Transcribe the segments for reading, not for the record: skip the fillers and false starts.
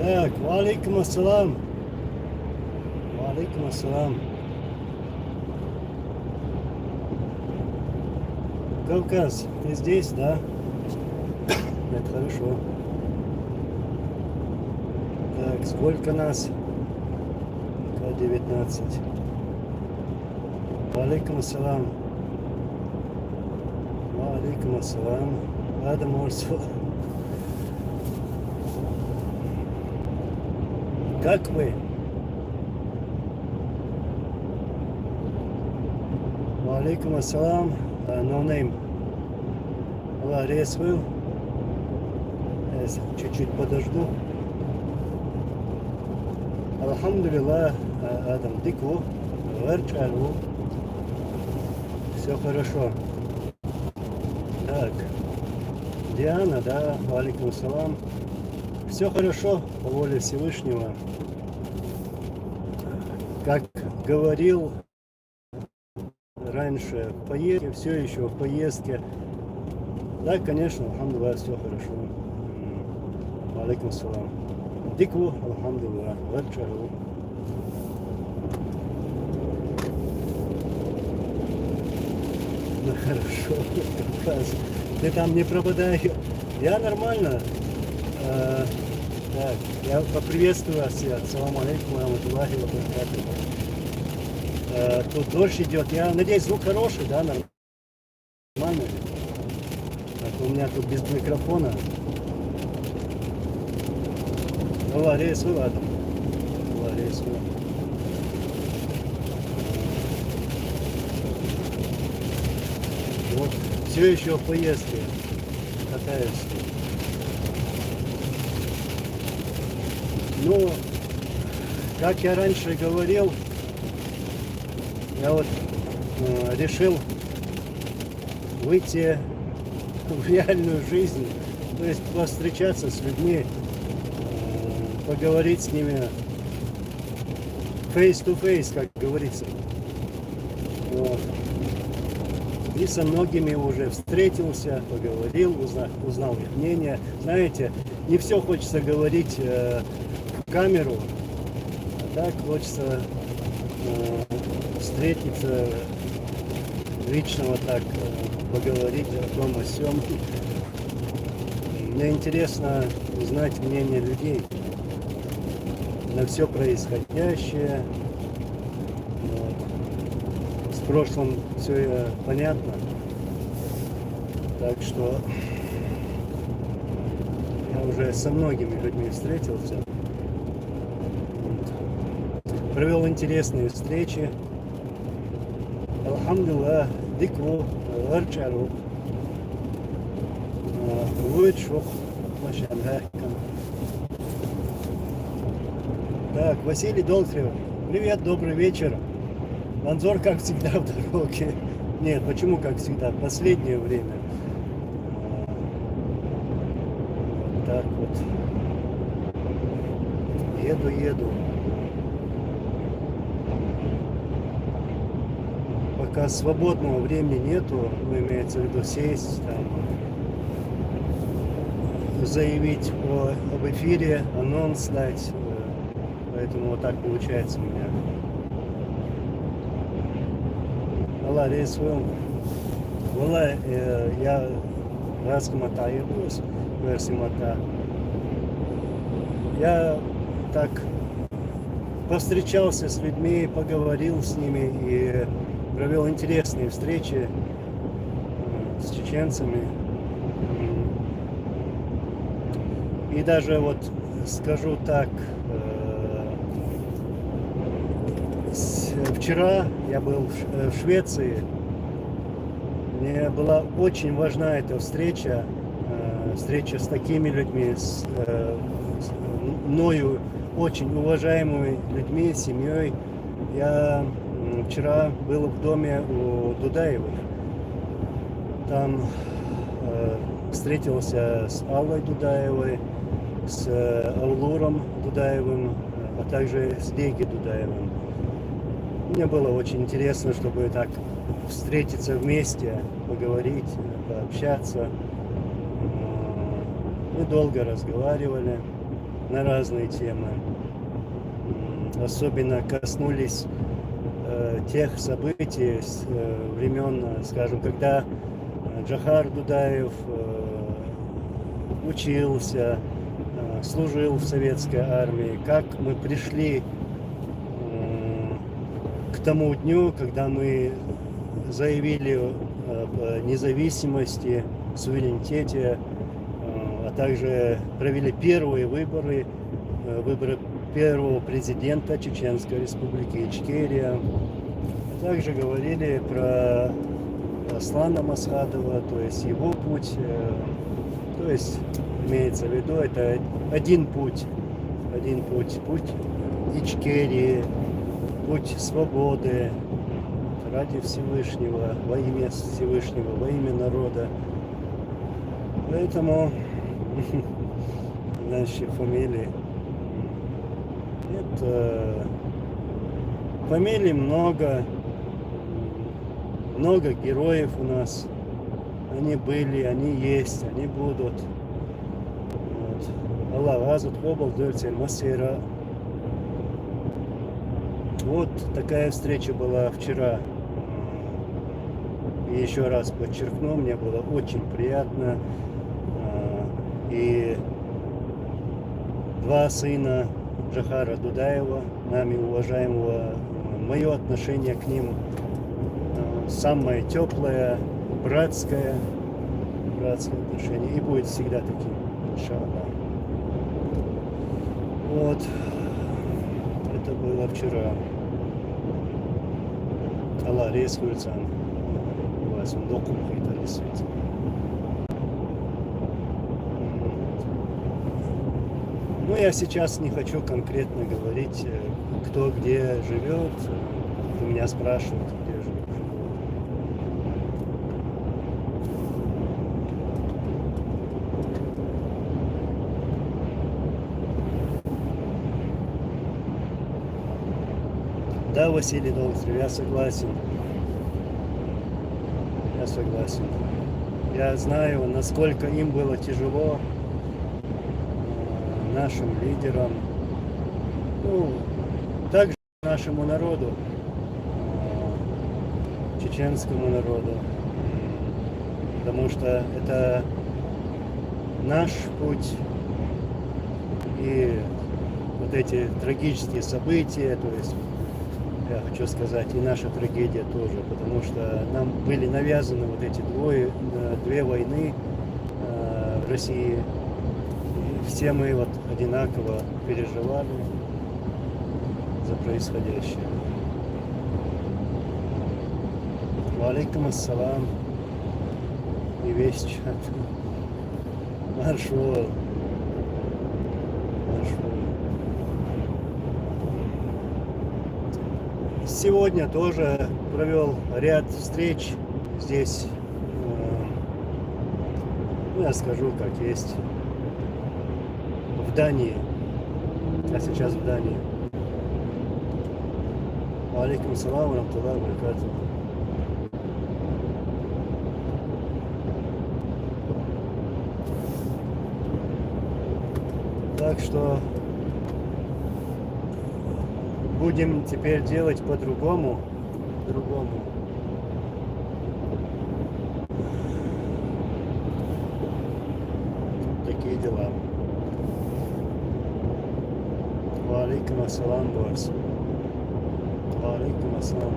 Так, валейкум ассалам. Валейкум ассалам. Кавказ, ты здесь, да? Это хорошо. Так, сколько нас? К-19. Валейкум ассалам. Валейкум ассалам. Адам Орсо. Как вы? Валейкум ассалам. No name. Allah resvil. Я чуть-чуть подожду. Алхамдулилlah, Адам Дику, Верчару. Все хорошо. Так. Диана, да, валейкум ассалам. Все хорошо, по воле Всевышнего. Как говорил раньше, в поездке, все еще в поездке. Да, конечно, алхамдулилlah, все хорошо. Валейкум ассалам. Дику, алхамдулилlah, варчару. Ну хорошо, Кавказ. Ты там не пропадай. Я нормально. Так, я поприветствую вас. Ассаламу алейкум ва рахматуллахи ва баракатуху. Тут дождь идет. Я надеюсь, звук хороший, да, нормально. Так, у меня тут без микрофона. Allah resmi adam. Allah resmi. Вот, все еще в поездке. Катаюсь. Ну, как я раньше говорил, я вот решил выйти в реальную жизнь, то есть повстречаться с людьми, поговорить с ними face to face, как говорится. Вот. И со многими уже встретился, поговорил, узнал их мнение. Знаете, не все хочется говорить в камеру, а так хочется встретиться лично, вот так поговорить о том, о сём. Мне интересно узнать мнение людей на все происходящее. Вот. С прошлым все понятно. Так что я уже со многими людьми встретился. Вот. Провел интересные встречи. Алхамдулилlah, дикву, варчару. Вычух, машанхакам. Так, Василий Долтрев. Привет, добрый вечер. Анзор, как всегда, в дороге. Нет, почему как всегда? Последнее время. Вот так вот. Еду. Пока свободного времени нету, ну, имеется в виду сесть, там, заявить об эфире, анонс дать. Поэтому вот так получается у меня. Аллах рейсвел. Валла, я разгмотаю версимата. Я так повстречался с людьми, поговорил с ними и провел интересные встречи с чеченцами. И даже вот скажу так, вчера я был в Швеции. Мне была очень важна эта встреча с такими людьми, с мною очень уважаемыми людьми, семьей. Я вчера был в доме у Дудаевых. Там встретился с Аллой Дудаевой, с Аллуром Дудаевым, а также с Деги Дудаевым. Мне было очень интересно, чтобы так встретиться вместе, поговорить, пообщаться. Мы долго разговаривали. на разные темы. Особенно коснулись тех событий с времен, скажем, когда Джохар Дудаев учился, служил в советской армии, как мы пришли к тому дню, когда мы заявили об независимости, суверенитете, а также провели первые выборы первого президента Чеченской Республики Ичкерия. Также говорили про Аслана Масхадова, то есть его путь, то есть имеется в виду, это один путь, путь Ичкерии, путь свободы ради Всевышнего, во имя Всевышнего, во имя народа. Поэтому наши фамилии, это фамилий много героев у нас. Они были, они есть, они будут. Аллах азут хобал дольцель масера. Вот такая встреча была вчера. И еще раз подчеркну, мне было очень приятно. И два сына Джохара Дудаева, нами уважаемого, мое отношение к ним самое теплое, братское отношение, и будет всегда таким, иншаллах. Вот, это было вчера. Аллах рез хульцан, вас он докум хитали свет. Ну, я сейчас не хочу конкретно говорить, кто где живет. У меня спрашивают, где живут. Да, Василий Долготрев, я согласен. Я знаю, насколько им было тяжело, нашим лидерам, ну, также нашему народу, чеченскому народу, потому что это наш путь, и вот эти трагические события, то есть, я хочу сказать, и наша трагедия тоже, потому что нам были навязаны вот эти две войны в России. Все мы вот одинаково переживали за происходящее. Валейкум ассалам. И весь чат. Маршал. Сегодня тоже провел ряд встреч здесь. Ну, я скажу, как есть. В Дании. Я сейчас в Дании. Алейкум салам, рамтуллах, баракату. Так что будем теперь делать по-другому. Такие дела. Алейкум ассалам, Борс. Алейкум ассалам.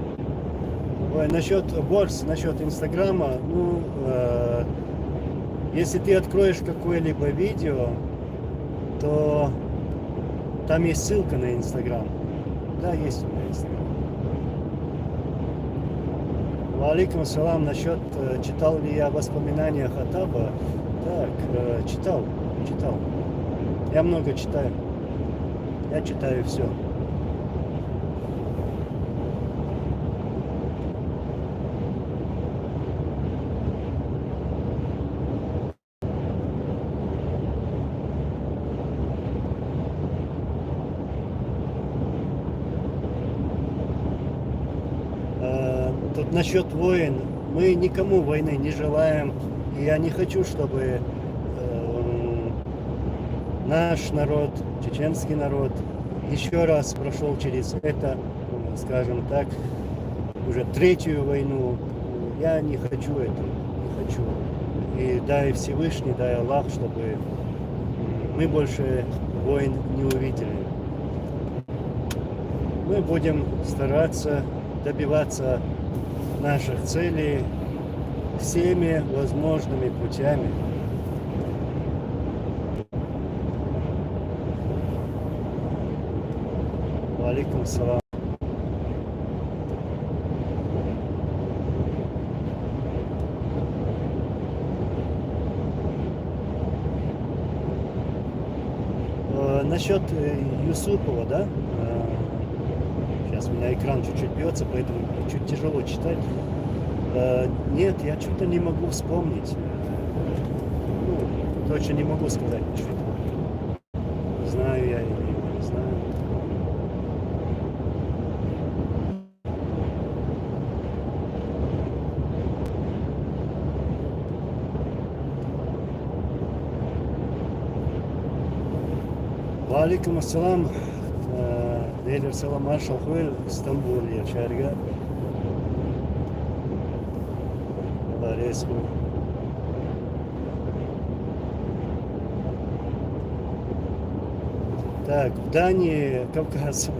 Ой, насчет Борс, насчет Инстаграма, ну, если ты откроешь какое-либо видео, то там есть ссылка на Инстаграм. Да, есть у меня Инстаграм. Алейкум ассалам, насчет, читал ли я воспоминания Хаттаба? Так, читал. Я много читаю. Я читаю все. Тут насчет войн. Мы никому войны не желаем. И я не хочу, чтобы наш народ, чеченский народ, еще раз прошел через это, скажем так, уже третью войну. Я не хочу этого, не хочу. И дай Всевышний, дай Аллах, чтобы мы больше войн не увидели. Мы будем стараться добиваться наших целей всеми возможными путями. Алейкум салам. Насчет Юсупова, да? Сейчас у меня экран чуть-чуть бьется, поэтому чуть тяжело читать. Нет, я что-то не могу вспомнить. Ну, точно не могу сказать ничего. Знаю я или не знаю. Алейкум ассалам. Дейлер салам маршал хуэл Стамбул yaşarga. Бареску. Так, в Дании, Кавказ,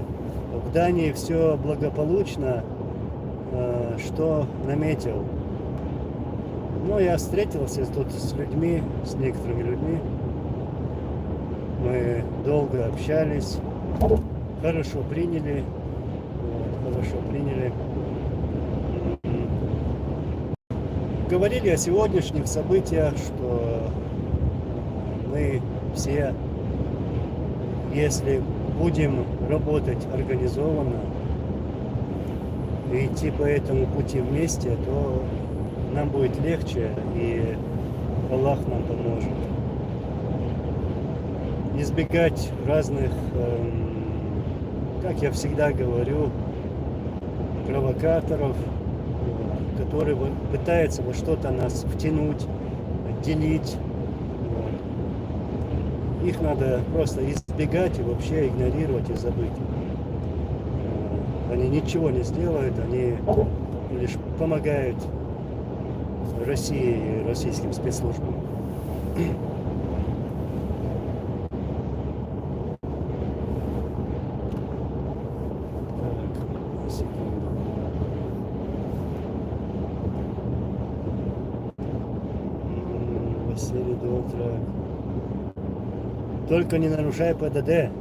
в Дании все благополучно, что наметил. Ну, я встретился тут с людьми, с некоторыми людьми. Мы долго общались, хорошо приняли, Говорили о сегодняшних событиях, что мы все, если будем работать организованно и идти по этому пути вместе, то нам будет легче, и Аллах нам поможет. Избегать разных, как я всегда говорю, провокаторов, которые пытаются во что-то нас втянуть, отделить. Их надо просто избегать и вообще игнорировать и забыть. Они ничего не сделают, они лишь помогают России и российским спецслужбам. Василий, до утра. Только не нарушай ПДД.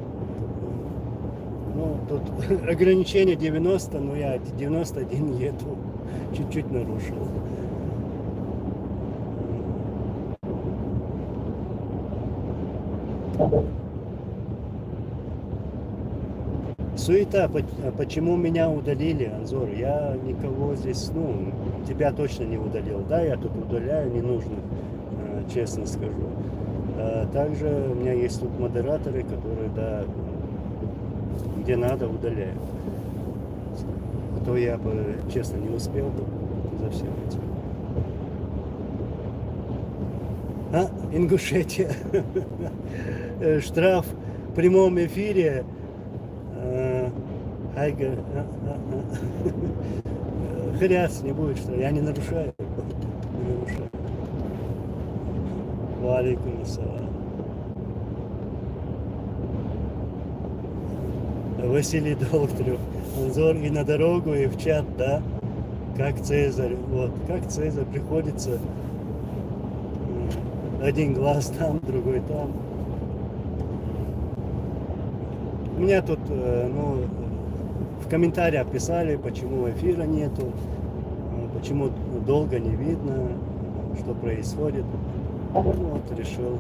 Ну, тут ограничение 90, но я 91 еду. Чуть-чуть нарушил. Суета, почему меня удалили, Анзор? Я никого здесь, тебя точно не удалил. Да, я тут удаляю ненужных, честно скажу. Также у меня есть тут модераторы, которые, да, где надо, удаляют. А то я бы, честно, не успел бы за всем этим. Ингушетия. Штраф в прямом эфире. Хайга. Хрясь не будет, что я не нарушаю. Не нарушаю. Валейкум ассалам. Василий Докторов. Анзор и на дорогу, и в чат, да? Как Цезарь. Вот, как Цезарь приходится. Один глаз там, другой там. У меня тут, в комментариях писали, почему эфира нету, почему долго не видно, что происходит. Вот, решил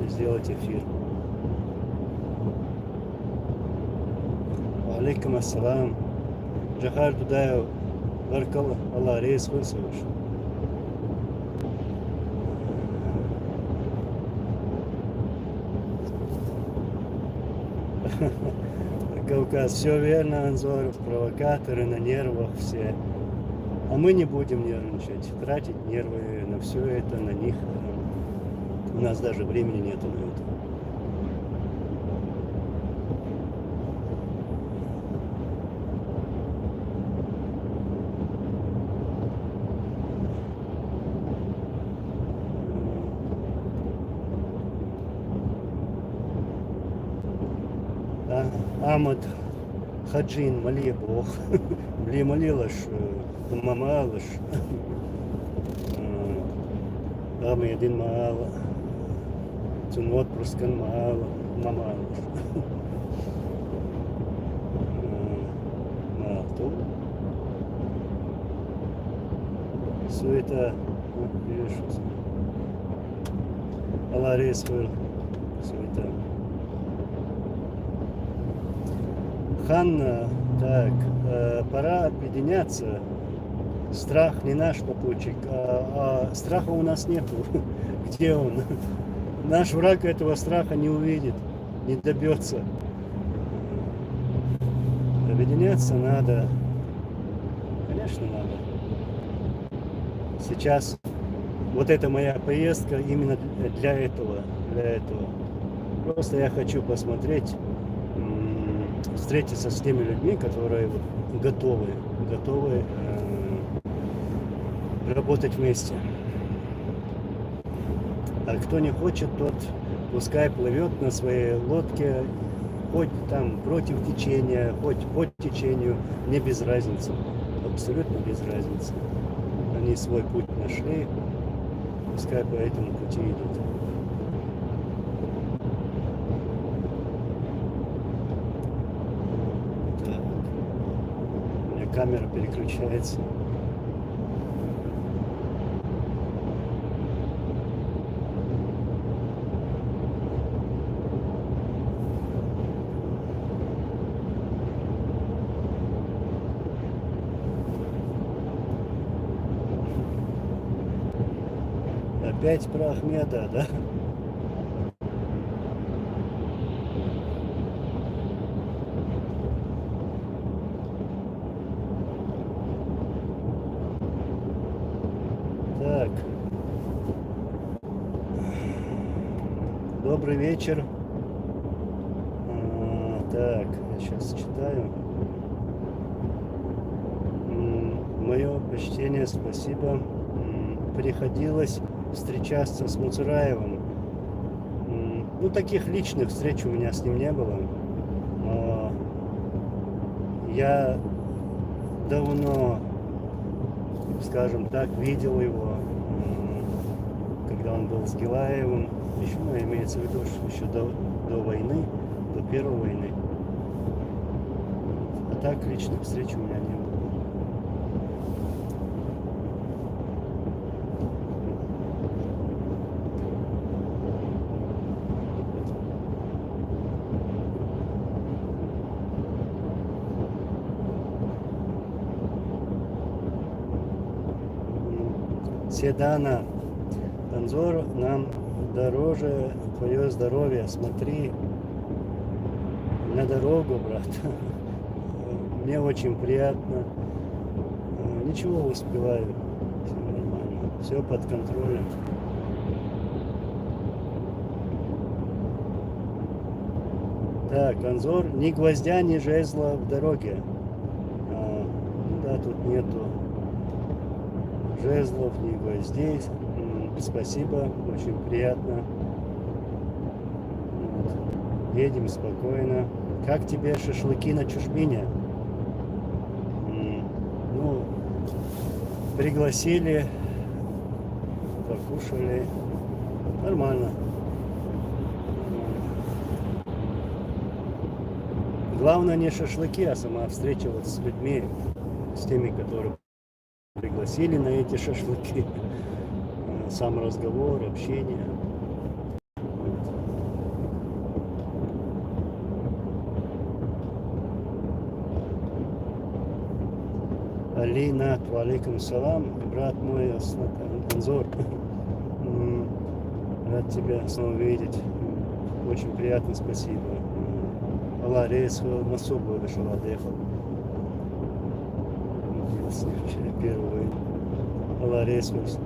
сделать эфир. Алейкум ассалам. Джахар Дудаев, Баркалла, Аллах, рейс Хульсович. Кавказ, все верно, Анзор, провокаторы на нервах все. А мы не будем нервничать, тратить нервы на все это, на них. У нас даже времени нету на это. Амад Хаджин Малия Бог. Бли молилаш, мамалаш. Ама един мала. Цунот проскан мала. Мамалаш. Малту. Суета. Видишь. Аларис был. Суета. Ханна, так, пора объединяться. Страх не наш попутчик, а страха у нас нету. Где он? Наш враг этого страха не увидит, не добьется. Объединяться надо. Конечно, надо. Сейчас вот эта моя поездка именно для этого. Просто я хочу посмотреть, встретиться с теми людьми, которые готовы работать вместе. А кто не хочет, тот пускай плывет на своей лодке, хоть там против течения, хоть по течению, мне без разницы, абсолютно без разницы. Они свой путь нашли, пускай по этому пути идут. Так. У меня камера переключается. Опять про Ахмеда, да? Так. Добрый вечер. Так, я сейчас читаю. Мое почтение, спасибо. Приходилось встречаться с Муцураевым. Ну, таких личных встреч у меня с ним не было. Но я давно, скажем так, видел его, когда он был с Гилаевым. Еще, ну, имеется в виду, что еще до войны, до первой войны. А так личных встреч у меня не было. Седана, Танзор, нам дороже твое здоровье. Смотри на дорогу, брат. Мне очень приятно. Ничего, успеваю. Все нормально. Все под контролем. Так, Анзор, ни гвоздя, ни жезла в дороге. Ну да, тут нету жезлов, ни гвоздей. Спасибо, очень приятно. Вот. Едем спокойно. Как тебе шашлыки на чужбине? Ну, пригласили, покушали. Нормально. Главное не шашлыки, а сама встреча вот с людьми, с теми, которые пригласили на эти шашлыки. Сам разговор, общение. Алина, алейкум салам, брат мой, Анзор. Рад тебя снова видеть. Очень приятно, спасибо. Аллах рейс Масубу вышел, отдыхал. Первый. Аллах рейс вышел.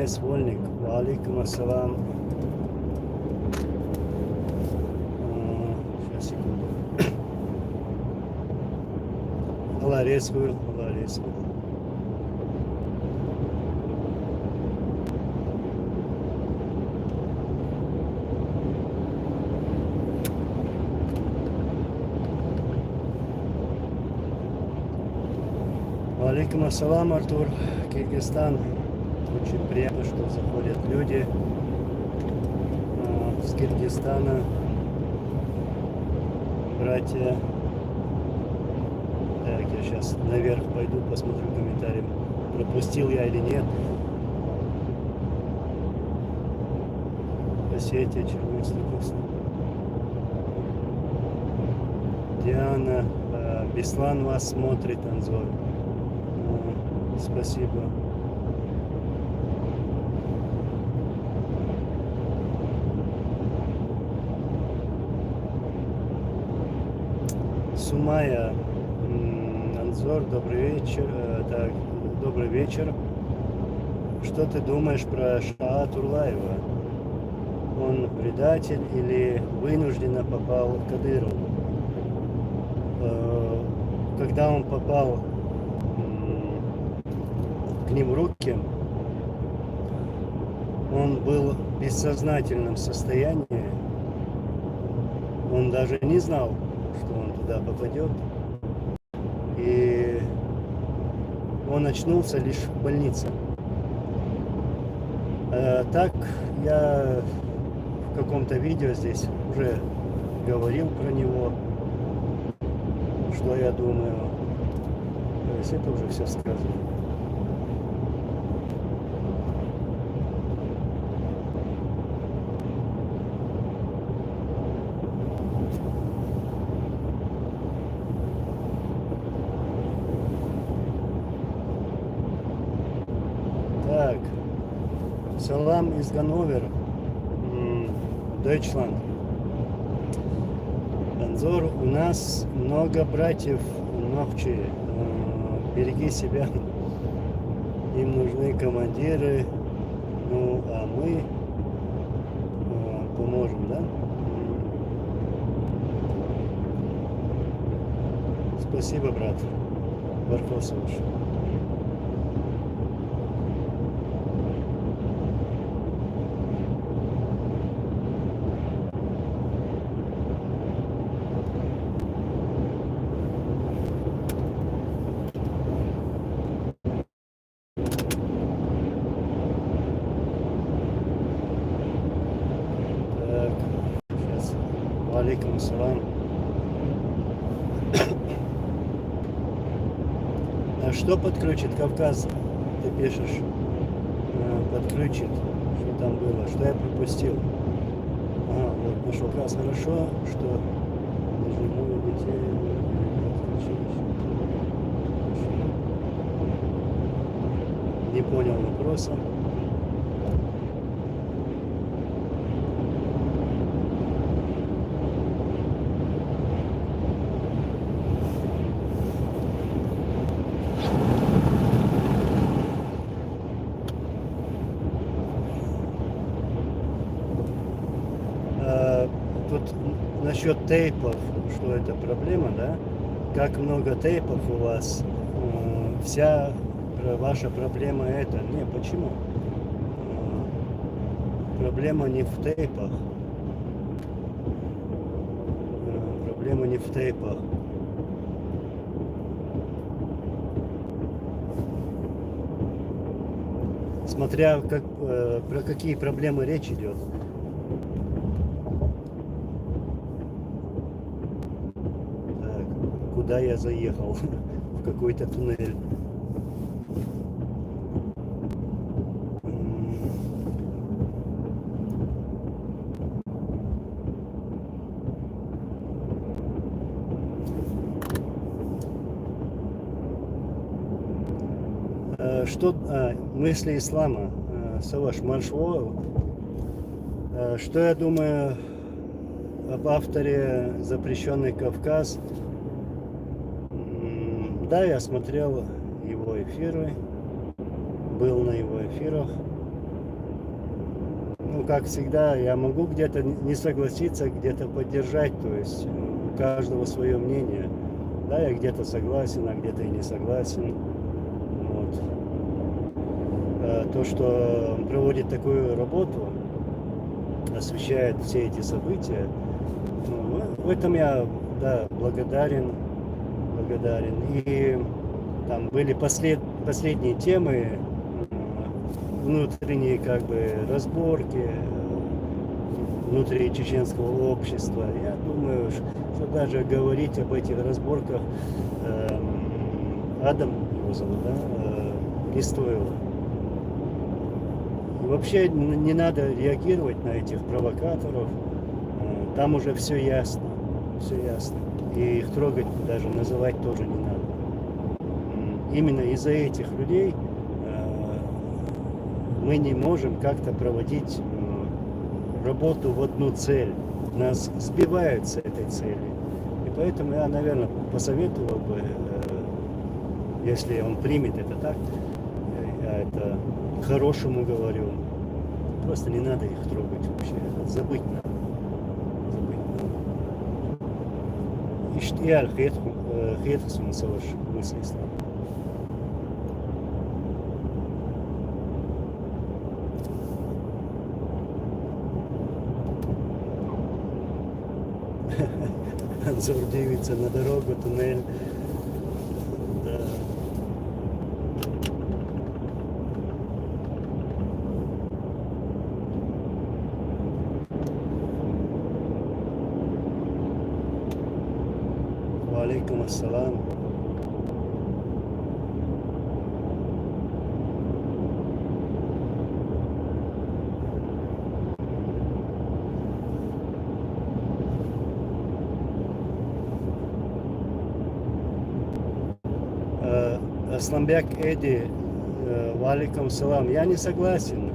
Денис Вольник. Алейкум ассалам. Сейчас, секунду. Allah Resul, Allah Resul. Алейкум ассалам, Артур, Киргизстан. Очень приятно, что заходят люди с Киргизстана, братья. Так, я сейчас наверх пойду, посмотрю комментарии, пропустил я или нет. Осетия, Черногория. Диана, Беслан вас смотрит, Анзор. Спасибо. Сумая, Анзор, добрый вечер. Так, добрый вечер. Что ты думаешь про Шаа Турлаева? Он предатель или вынужденно попал к Кадырову? Когда он попал к ним в руки, он был в бессознательном состоянии. Он даже не знал, что он туда попадет. И он очнулся лишь в больнице. Так я в каком-то видео здесь уже говорил про него, что я думаю. То есть это уже все сказано. Так, салам из Ганновер, Deutschland. Анзор, у нас много братьев Нохчи. Береги себя. Им нужны командиры. Ну, а мы поможем, да? Спасибо, брат. Баркосович. Алейкум ассалам. А что подключит Кавказ? Ты пишешь. Подключит. Что там было? Что я пропустил? Вот нашел Кавказ. Хорошо, что нажимаю детей подключились. Не понял вопроса. Тут насчет тейпов, что это проблема, да? Как много тейпов у вас? Вся ваша проблема это. Не, почему? Проблема не в тейпах. Проблема не в тейпах. Смотря как, про какие проблемы речь идет. Куда я заехал? В какой-то туннель. Что мысли ислама? Саваш Маршвоу. Что я думаю об авторе «Запрещенный Кавказ»? Да, я смотрел его эфиры, был на его эфирах. как всегда, я могу где-то не согласиться, где-то поддержать, то есть у каждого свое мнение. Да, я где-то согласен, а где-то и не согласен. Вот. То, что он проводит такую работу, освещает все эти события, ну, в этом я, да, благодарен. И там были последние темы, внутренние как бы разборки внутри чеченского общества. Я думаю, что даже говорить об этих разборках Адам его зовут, да, не стоило. И вообще не надо реагировать на этих провокаторов. Там уже все ясно. Все ясно. И их трогать, даже называть тоже не надо. Именно из-за этих людей мы не можем как-то проводить работу в одну цель. Нас сбивают с этой цели. И поэтому я, наверное, посоветовал бы, если он примет это так, я это к-хорошему говорю, просто не надо их трогать вообще. Забыть надо. Иштиар Хетхсун Саваш мысли стал. Анзор дивится на дорогу, туннель. Да. Алейкум ассалам. Асламбек Эди, валикум салам. Я не согласен.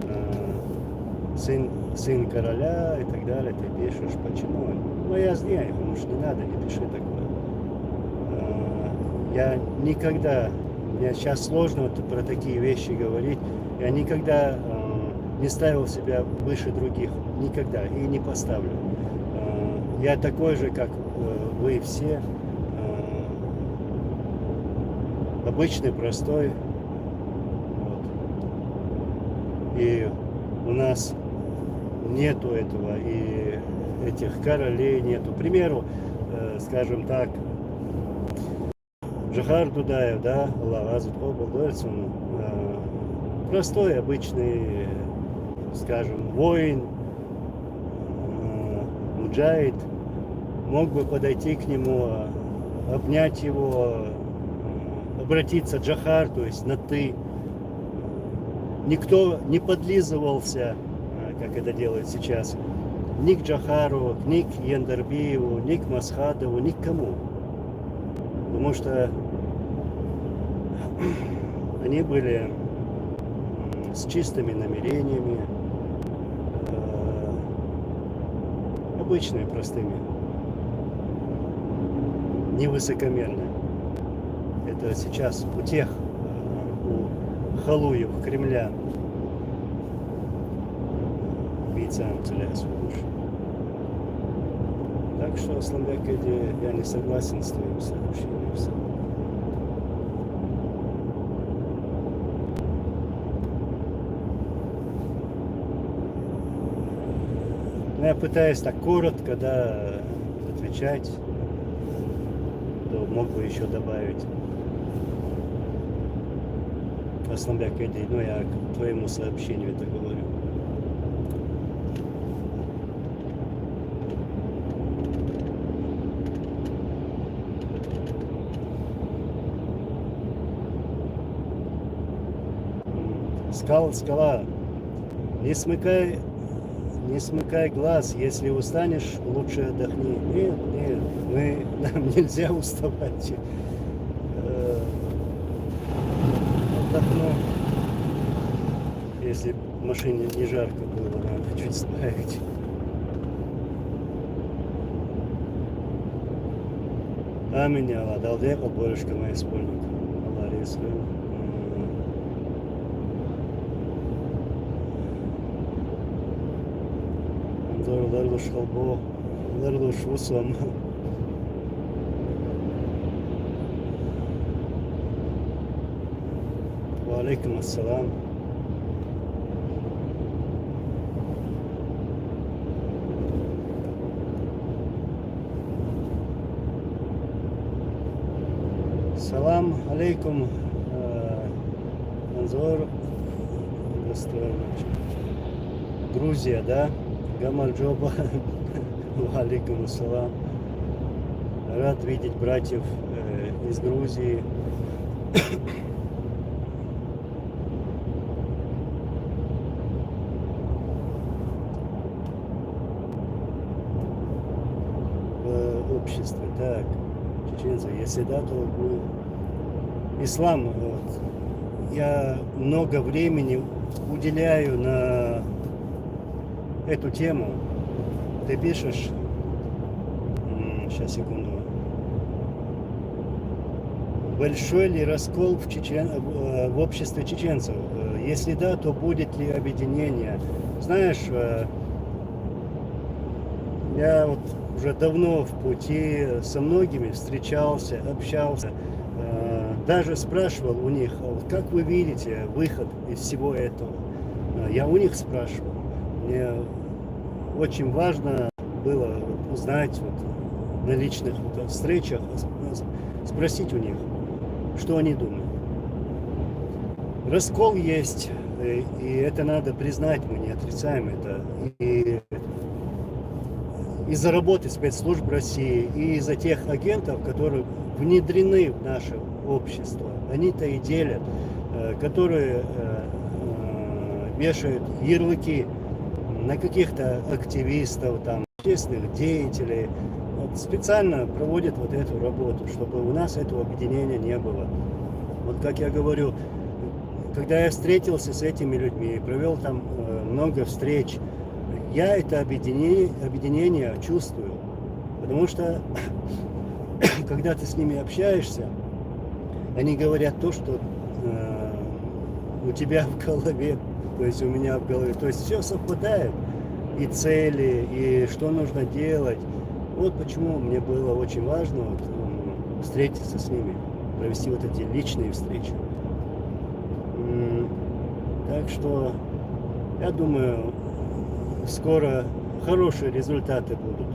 Сын короля и так далее. Ты пишешь, почему? Ну, я знаю, потому что не надо, не пиши такое. Я никогда, мне сейчас сложно вот про такие вещи говорить, я никогда не ставил себя выше других. Никогда. И не поставлю. Я такой же, как вы все. Обычный, простой. Вот. И у нас нету этого, и этих королей нету. К примеру, скажем так, Джахар Дудаев, да, Аллах Азут Обалдольцун, простой, обычный, скажем, воин, муджахид, мог бы подойти к нему, обнять его, обратиться Джахар, то есть на ты. Никто не подлизывался, как это делают сейчас, ни к Джахару, ни к Яндарбиеву, ни к Масхадову, ни к кому. Потому что они были с чистыми намерениями, обычными, простыми, невысокомерными. Это сейчас у тех, у халуев, кремлян, бийцам целяют свою душу. Так что, Асламбек Эди, я не согласен с твоим сообщением. Но я пытаюсь так коротко, да, отвечать, то мог бы еще добавить. Асламбек Эди, ну я к твоему сообщению это говорю. Скала, не смыкай глаз, если устанешь, лучше отдохни. Нет, нам нельзя уставать. Отдохну. Если в машине не жарко было, надо чуть ставить. Аминь, Аллах, дал декал, борюшка моя спольника. Аллах, рискую. Manzor Larlush Halbo, Larlush Usom. Wa alaikum assalam. Салам алейкум, Манзор, Грузия, да? Гамальджоба, алейкум ассалам. Рад видеть братьев из Грузии. В обществе, так, чеченцы, если да, то будет ислам. Вот. Я много времени уделяю на эту тему. Ты пишешь, сейчас секунду, большой ли раскол в обществе чеченцев? Если да, то будет ли объединение? Знаешь, я вот уже давно в пути, со многими встречался, общался, даже спрашивал у них, как вы видите выход из всего этого. Я у них спрашивал. Мне очень важно было узнать на личных встречах, спросить у них, что они думают. Раскол есть, и это надо признать, мы не отрицаем это. И из-за работы спецслужб России, и из-за тех агентов, которые внедрены в наше общество, они-то и делят, которые вешают ярлыки на каких-то активистов, там, общественных деятелей, вот, специально проводят вот эту работу, чтобы у нас этого объединения не было. Вот как я говорю, когда я встретился с этими людьми, провел там много встреч, я это объединение чувствую, потому что когда ты с ними общаешься, они говорят то, что у тебя в голове, то есть у меня в голове, то есть все совпадает, и цели, и что нужно делать. Вот почему мне было очень важно встретиться с ними, провести вот эти личные встречи. Так что я думаю, скоро хорошие результаты будут.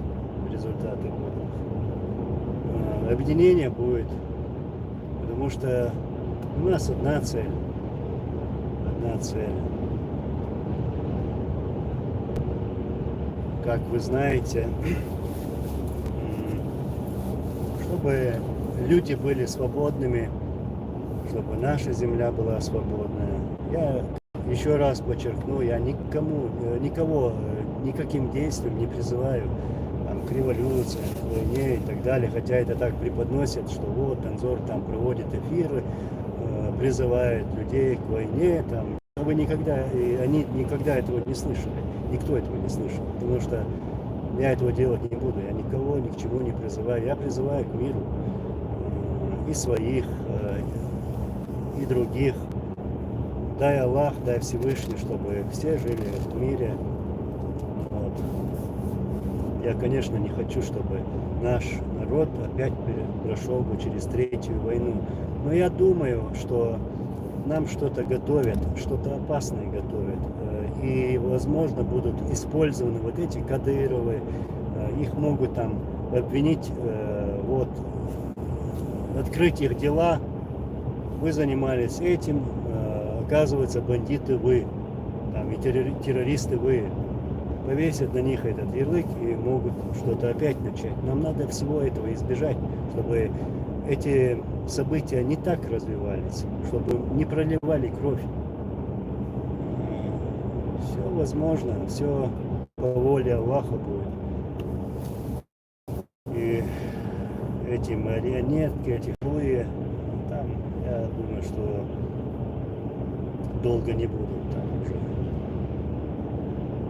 Объединение будет, потому что у нас одна цель. Как вы знаете, чтобы люди были свободными, чтобы наша земля была свободная. Я еще раз подчеркну, я никого никаким действием не призываю к революции, к войне и так далее, хотя это так преподносят, что вот Анзор там проводит эфиры, призывает людей к войне, там. Вы никогда, и они никогда этого не слышали, никто этого не слышал, потому что я этого делать не буду, я никого ни к чему не призываю, я призываю к миру и своих, и других. Дай Аллах, дай Всевышний, чтобы все жили в мире. Вот. Я, конечно, не хочу, чтобы наш народ опять прошел бы через третью войну. Но я думаю, что нам что-то готовят, что-то опасное готовят. И, возможно, будут использованы вот эти Кадыровы. Их могут там обвинить, вот, открыть их дела. Вы занимались этим, оказывается, бандиты вы, там, и террористы вы. Повесят на них этот ярлык и могут что-то опять начать. Нам надо всего этого избежать, чтобы эти события не так развивались, чтобы не проливали кровь. Все возможно, все по воле Аллаха будет. И эти марионетки, эти хуи, там, я думаю, что долго не будут там уже.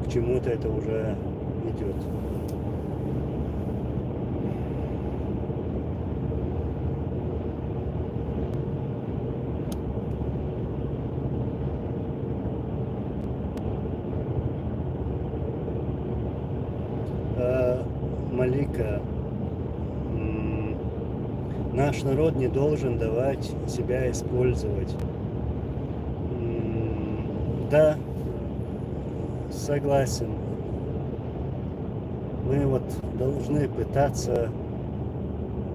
К чему-то это уже идет. Наш народ не должен давать себя использовать. Да, согласен. Мы вот должны пытаться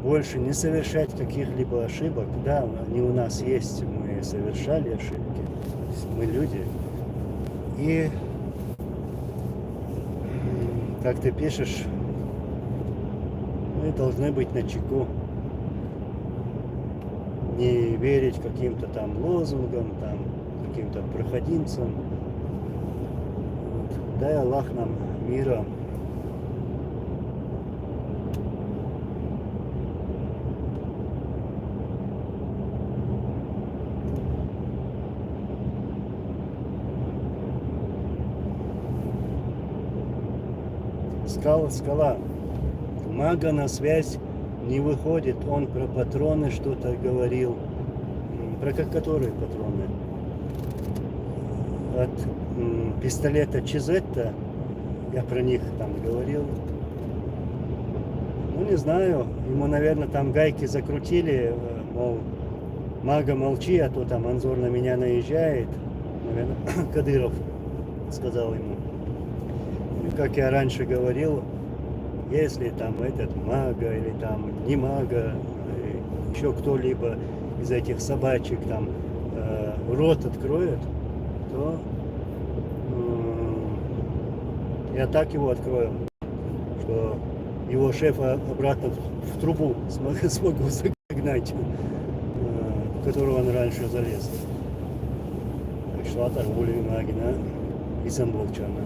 больше не совершать каких-либо ошибок. Да, они у нас есть, мы совершали ошибки, мы люди. И, как ты пишешь, мы должны быть начеку. Не верить каким-то там лозунгам, там, каким-то проходимцам. Вот. Дай Аллах нам мира. Скала. Мага на связь не выходит. Он про патроны что-то говорил. Про которые патроны? От пистолета Чизетта. Я про них там говорил. Ну, не знаю. Ему, наверное, там гайки закрутили. Мол, мага, молчи, а то там Анзор на меня наезжает. Наверное, Кадыров сказал ему. Как я раньше говорил, если там этот мага или там не мага, еще кто-либо из этих собачек там рот откроет, то я так его открою, что его шефа обратно в трубу смогу загнать, в которую он раньше залез. Так что атар волю магина и самболчана.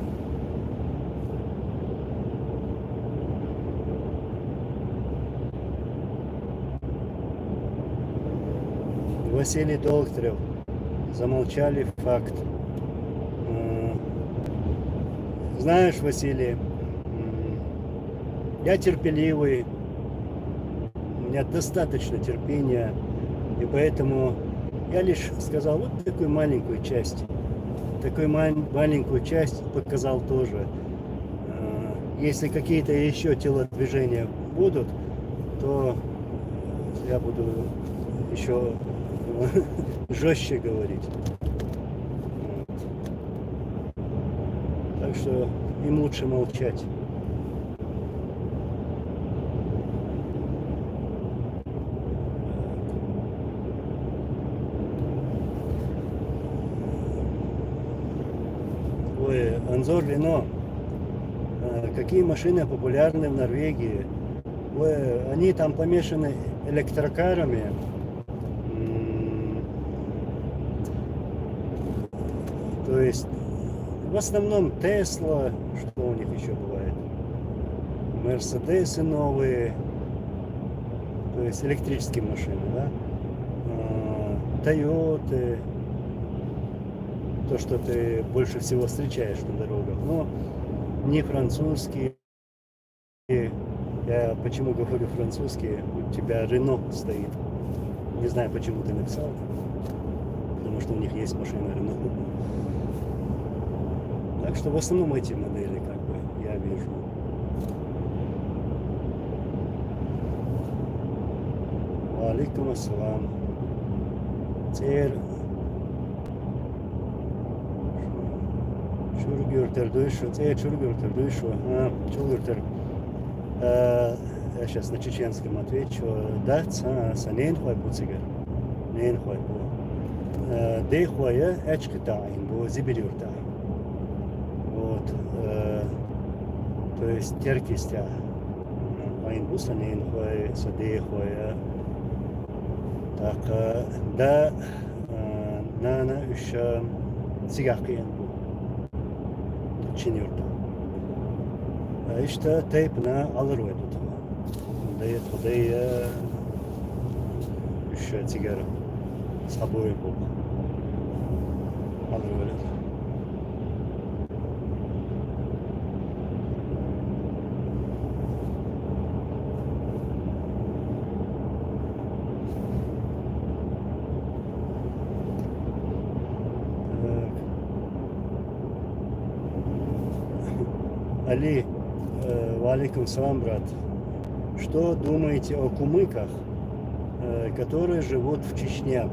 Василий Докторов. Замолчали факт. Знаешь, Василий, я терпеливый, у меня достаточно терпения, и поэтому я лишь сказал вот такую маленькую часть. Такую маленькую часть показал тоже. Если какие-то еще телодвижения будут, то я буду еще жестче говорить. Вот. Так что им лучше молчать. Ой, Анзор Рено. Какие машины популярны в Норвегии? Ой, они там помешаны электрокарами. То есть в основном Тесла, что у них еще бывает, Мерседесы новые, то есть электрические машины, да, Тойоты, то, что ты больше всего встречаешь на дорогах, но не французские. Я почему говорю французские? У тебя Рено стоит. Не знаю, почему ты написал, потому что у них есть машина Рено. Так что в основном эти модели, как бы, я вижу. Алейкум ассалам. Теперь я сейчас на чеченском отвечу. Да, санен хвай буцигар. Нен хвай бу. Дей хвая эчкитаин, бу зибирюрта. Вот, то есть теркистя. Айн бу санен хвай, садей хвая. Так, да, нана үша сигақиен бу. Чинюрта. İşte teypine alır oydu. Dayı üç sigara sabah yapıp alır öyle. Али, валейкум салам, брат. Что думаете о кумыках? которые живут в Чечне.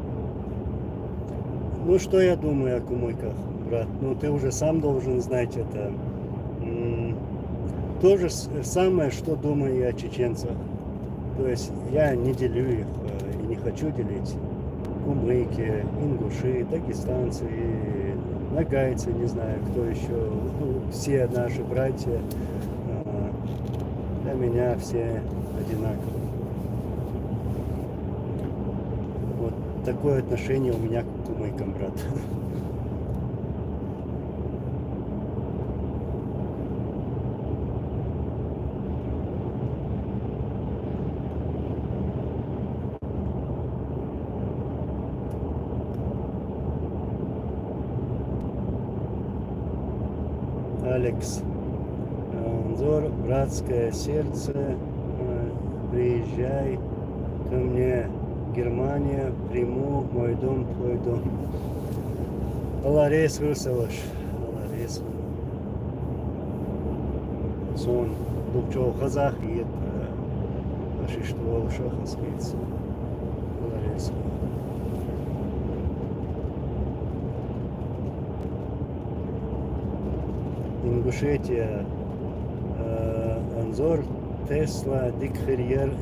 Ну, что я думаю о кумыках, брат? Ну, ты уже сам должен знать это. То же самое, что думаю и о чеченцах. То есть я не делю их и не хочу делить. Кумыки, ингуши, дагестанцы, нагайцы, не знаю, кто еще. Ну, все наши братья. Для меня все одинаковые. Вот такое отношение у меня к кумыкам, брат. Алекс. Анзор, братское сердце, приезжай ко мне, Германия, приму мой дом, твой дом. Аларес Русалаш, Аларес. Сон, Дубчо Хазах, ет, Ашиштвол Шахаскиц. Аларес. Ингушетия, Анзор, Тесла, Дикхерьер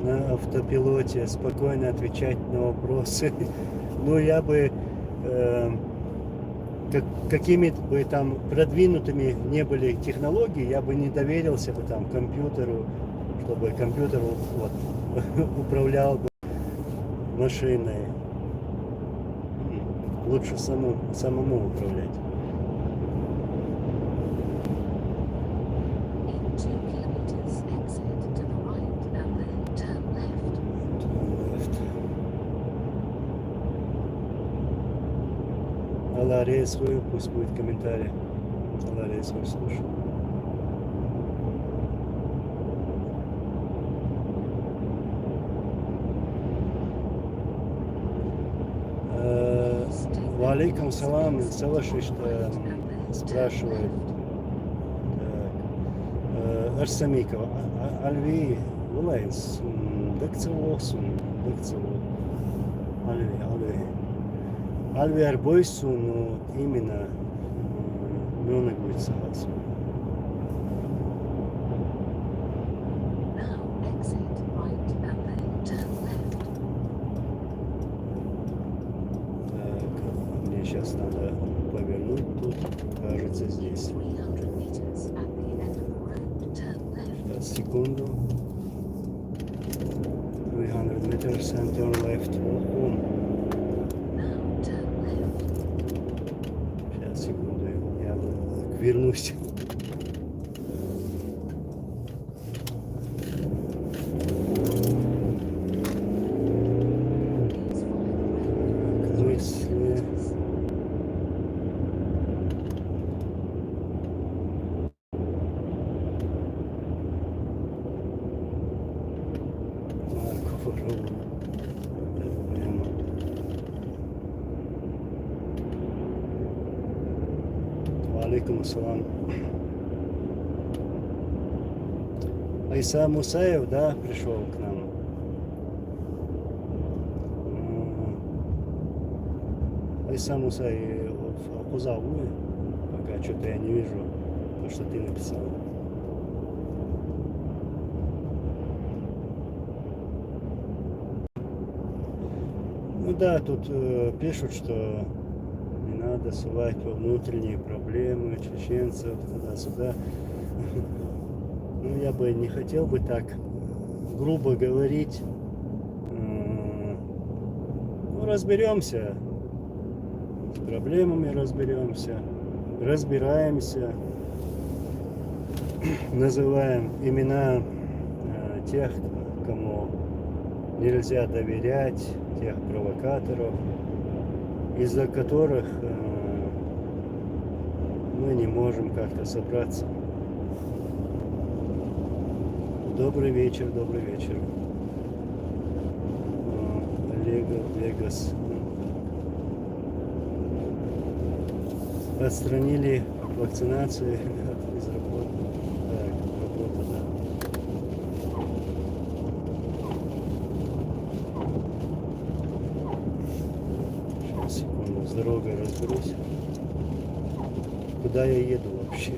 на автопилоте, спокойно отвечать на вопросы. Ну, я бы, какими бы там продвинутыми не были технологии, я бы не доверился бы там компьютеру, чтобы компьютер вот, управлял бы машиной. Лучше самому управлять. Алария свою, пусть будет комментарий. Алария свою слушаю. Валейкум салам, Салашиш спрашивает. Арсамикова, Альви, Улайнс, Дакцелосун, Альви. Альви Арбойсу, но именно Мёнок будет согласен. Так, мне сейчас надо повернуть тут, кажется, здесь. Сейчас, секунду. 300 meters and turn left. Home. Сейчас, секунду, я вернусь. Алейкум ассалам. Айса Мусаев, да, пришел к нам. Айса Мусаев Хузаву, пока что-то я не вижу то, что ты написал. Ну да, тут пишут, что не надо ссылать во внутренние проблемы чеченцев, туда-сюда. Ну, я бы не хотел бы так грубо говорить. Ну, разберемся. С проблемами разберемся. Разбираемся. Называем имена тех, кому нельзя доверять, тех провокаторов, из-за которых мы не можем как-то собраться. Добрый вечер, добрый вечер. Легас. Отстранили вакцинацию из работы. Так, работа, да. дорогой разберусь. Куда я еду вообще?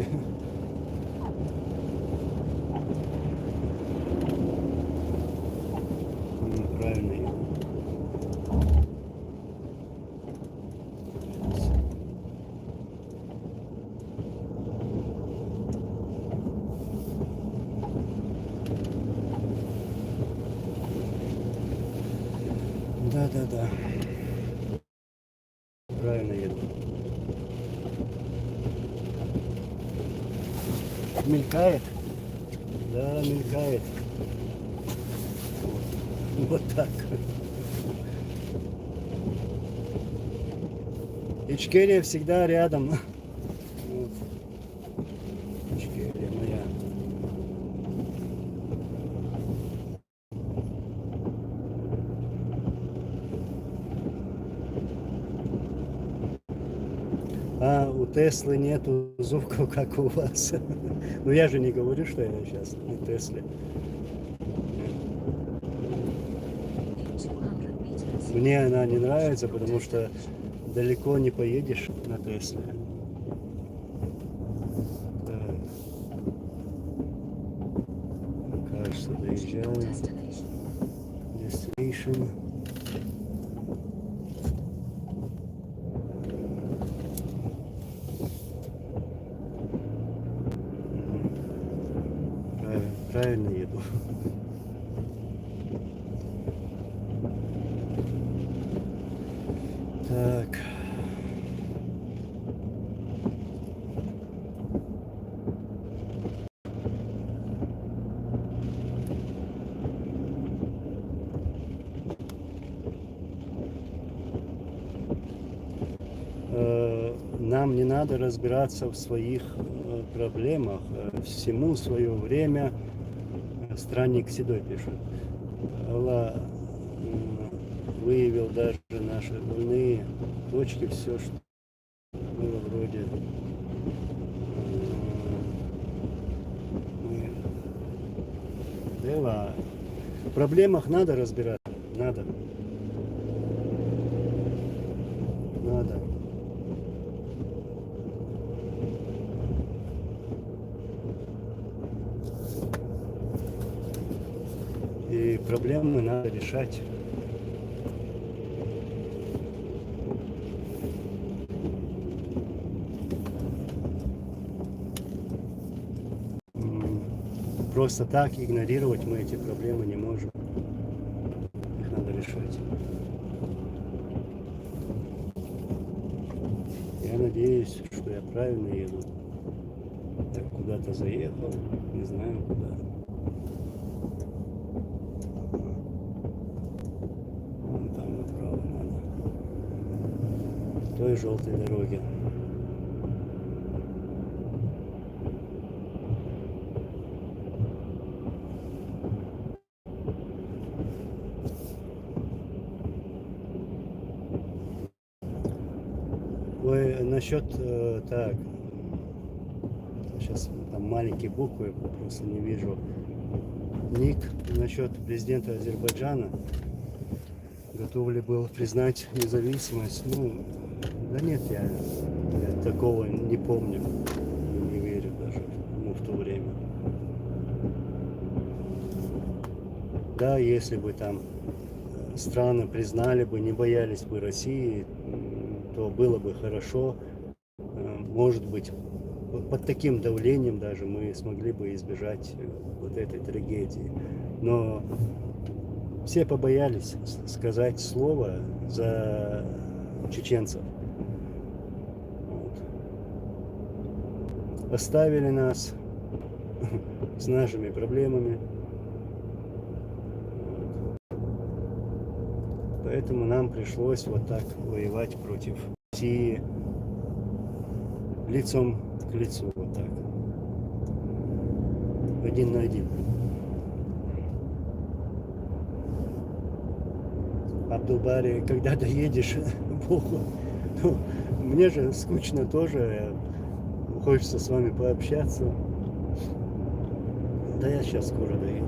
Правильно еду. Да. Правильно еду. Мелькает? Да, мелькает. Вот так. Ичкерия всегда рядом. Вот. Ичкерия моя. А у Теслы нету звуков, как у вас. Ну я же не говорю, что я сейчас на Тесле. Мне она не нравится, потому что далеко не поедешь на Тесле. Так. Кажется, доезжаем. Destination. Правильно еду. Так. Нам не надо разбираться в своих проблемах. Всему свое время. Странник Седой пишет. Аллах выявил даже наши больные точки, все, что было вроде дела. В проблемах надо разбираться. Надо. И проблемы надо решать. Просто так игнорировать мы эти проблемы не можем. Их надо решать. Я надеюсь, что я правильно еду. Я куда-то заехал, не знаю куда. Вон там направо надо. Той желтой дороге. Ой, насчет, так, сейчас там маленькие буквы, просто не вижу. Ник насчет президента Азербайджана. Готов ли был признать независимость? Ну, да нет, я такого не помню, не верю даже, ну, в то время. Да, если бы там страны признали бы, не боялись бы России, то было бы хорошо. Может быть, под таким давлением даже мы смогли бы избежать вот этой трагедии. Но все побоялись сказать слово за чеченцев. Вот. Оставили нас с нашими проблемами. Поэтому нам пришлось вот так воевать против России лицом к лицу, вот так. 1 на 1. Абдулбари, когда доедешь, Богу, ну, мне же скучно тоже, хочется с вами пообщаться. Да я сейчас скоро доеду.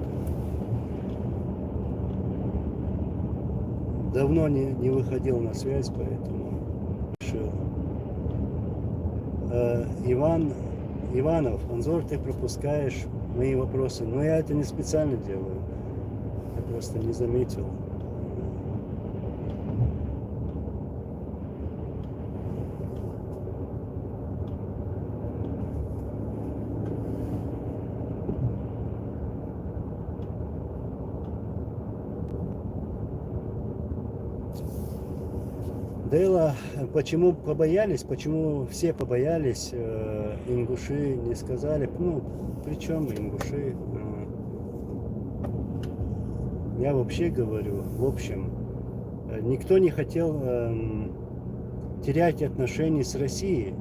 Давно не выходил на связь, поэтому Иванов, Анзор, ты пропускаешь мои вопросы. Но я это не специально делаю. Я просто не заметил. Дело, почему побоялись, почему все побоялись, ингуши не сказали, ну, при чем ингуши? Я вообще говорю, в общем, никто не хотел терять отношения с Россией,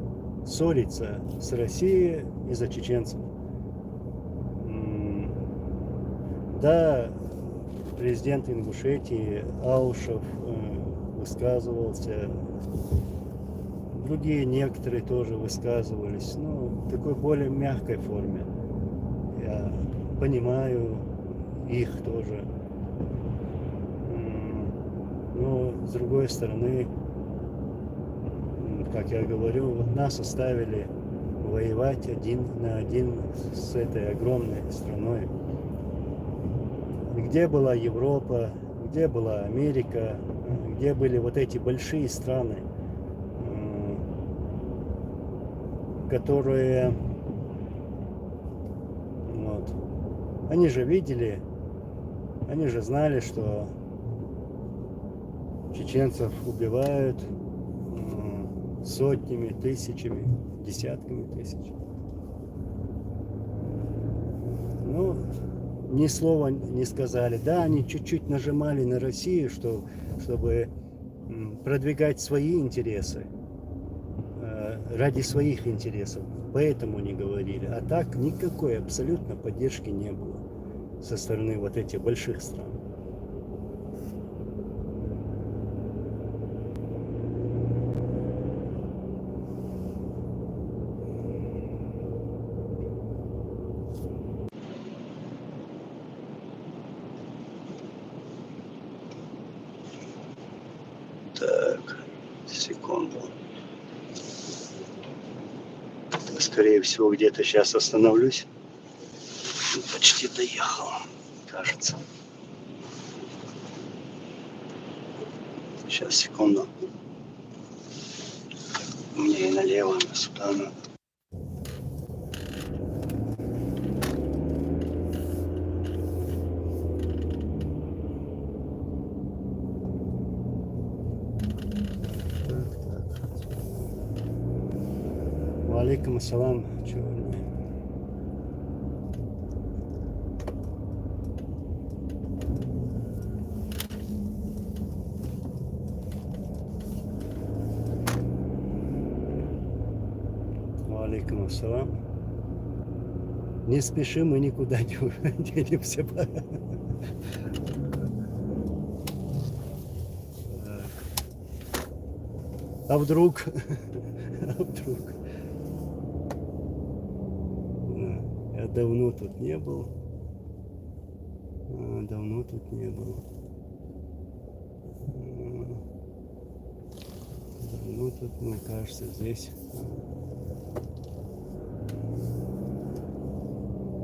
ссориться с Россией из-за чеченцев. Да, президент Ингушетии Аушев высказывался, другие некоторые тоже высказывались, ну, в такой более мягкой форме. Я понимаю их тоже. Но с другой стороны, как я говорю, вот нас оставили воевать один на один с этой огромной страной. Где была Европа, где была Америка, где были вот эти большие страны, которые, вот, они же видели, они же знали, что чеченцев убивают сотнями, тысячами, десятками тысяч. Ну, ни слова не сказали. Да, они чуть-чуть нажимали на Россию, чтобы продвигать свои интересы, ради своих интересов. Поэтому не говорили. А так никакой абсолютно поддержки не было со стороны вот этих больших стран. Так, секунду. Скорее всего, где-то сейчас остановлюсь. Почти доехал, кажется. Сейчас, секунду. Мне и налево, и сюда надо. Алейкум ассалам, черный. Алейкум ассалам. Не спешим, мы никуда не денемся. А вдруг? А вдруг? Я давно тут не был. Давно тут не был. Давно тут, ну, кажется, здесь.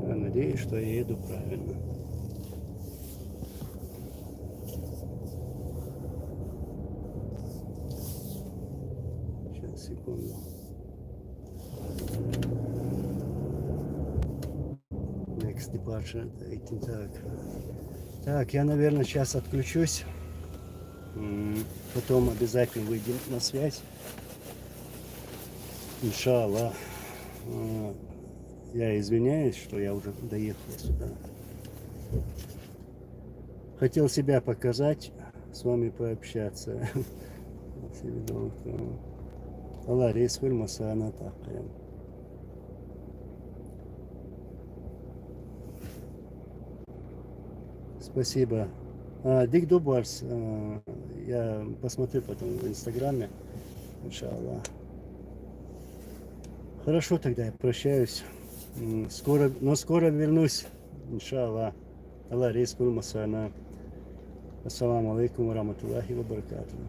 Я надеюсь, что я еду правильно. Сейчас, секунду. Next departure, так. Так, я, наверное, сейчас отключусь. Потом обязательно выйдем на связь. Иншаллах. Я извиняюсь, что я уже доехал сюда. Хотел себя показать, с вами пообщаться. Аллах рейс выльмаса она такая. Спасибо. Дик Дубарс, я посмотрю потом в Инстаграме, иншаллах. Хорошо, тогда я прощаюсь. Скоро вернусь, иншаллах. Аллах рейс выльмаса она. Ассаламу алейкум ва рахматуллахи ва баракатуху.